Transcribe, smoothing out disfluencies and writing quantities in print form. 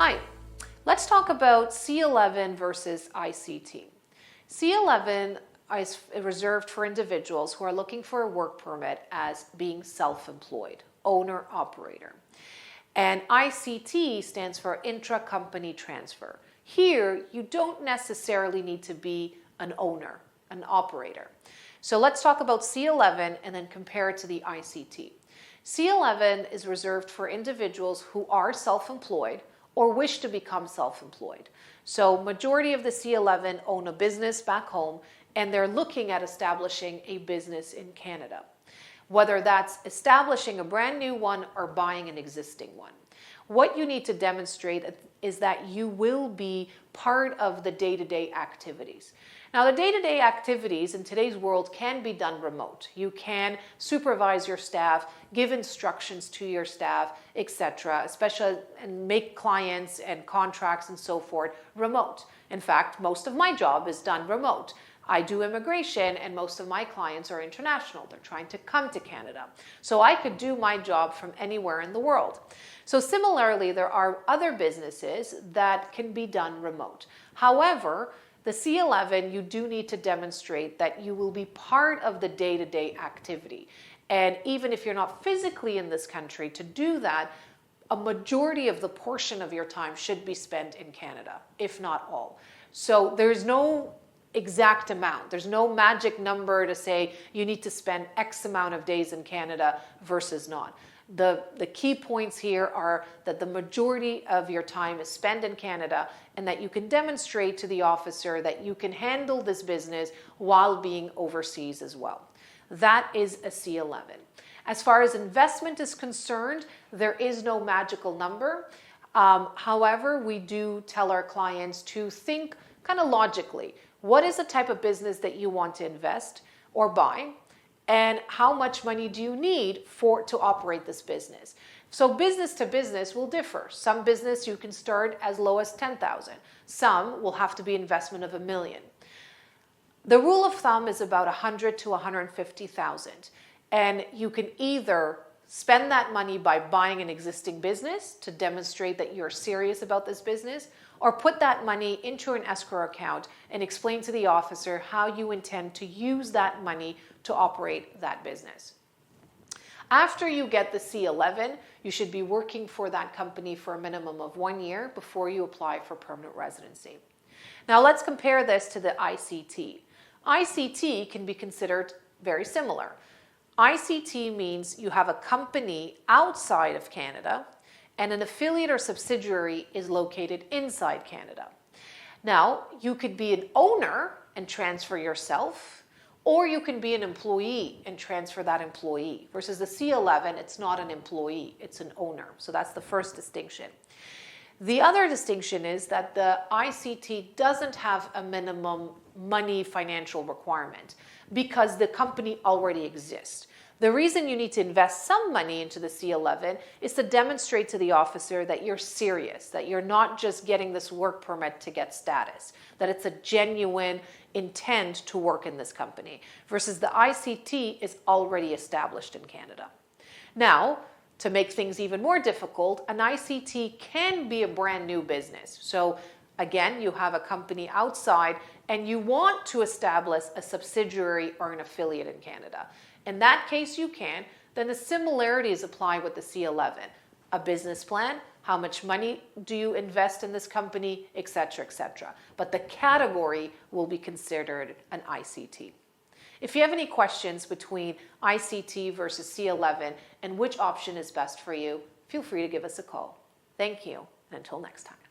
Hi, let's talk about C11 versus ICT. C11 is reserved for individuals who are looking for a work permit as being self-employed, owner-operator. And ICT stands for Intra-Company Transfer. Here, you don't necessarily need to be an owner, an operator. So let's talk about C11 and then compare it to the ICT. C11 is reserved for individuals who are self-employed or wish to become self-employed. So majority of the C11 own a business back home and they're looking at establishing a business in Canada, whether that's establishing a brand new one or buying an existing one. What you need to demonstrate is that you will be part of the day-to-day activities. Now, the day-to-day activities in today's world can be done remote. You can supervise your staff, give instructions to your staff, etc., especially and make clients and contracts and so forth remote. In fact, most of my job is done remote. I do immigration and most of my clients are international. They're trying to come to Canada. So I could do my job from anywhere in the world. So similarly, there are other businesses that can be done remote. However, the C11, you do need to demonstrate that you will be part of the day-to-day activity. And even if you're not physically in this country, to do that, a majority of the portion of your time should be spent in Canada, if not all. So there's no exact amount. There's no magic number to say you need to spend X amount of days in Canada versus not. The key points here are that the majority of your time is spent in Canada and that you can demonstrate to the officer that you can handle this business while being overseas as well. That is a C11. As far as investment is concerned, there is no magical number. However, we do tell our clients to think kind of logically. What is the type of business that you want to invest or buy? And how much money do you need to operate this business? So business to business will differ. Some business you can start as low as 10,000. Some will have to be investment of $1 million. The rule of thumb is about 100 to 150,000. And you can either spend that money by buying an existing business to demonstrate that you're serious about this business, or put that money into an escrow account and explain to the officer how you intend to use that money to operate that business. After you get the C11, you should be working for that company for a minimum of 1 year before you apply for permanent residency. Now let's compare this to the ICT. ICT can be considered very similar. ICT means you have a company outside of Canada and an affiliate or subsidiary is located inside Canada. Now, you could be an owner and transfer yourself, or you can be an employee and transfer that employee. Versus the C11, it's not an employee, it's an owner. So that's the first distinction. The other distinction is that the ICT doesn't have a minimum money financial requirement because the company already exists. The reason you need to invest some money into the C11 is to demonstrate to the officer that you're serious, that you're not just getting this work permit to get status, that it's a genuine intent to work in this company, versus the ICT is already established in Canada. Now, to make things even more difficult, an ICT can be a brand new business. So again, you have a company outside and you want to establish a subsidiary or an affiliate in Canada. In that case, you can. Then the similarities apply with the C11. A business plan, how much money do you invest in this company, etc., etc. But the category will be considered an ICT. If you have any questions between ICT versus C11 and which option is best for you, feel free to give us a call. Thank you, and until next time.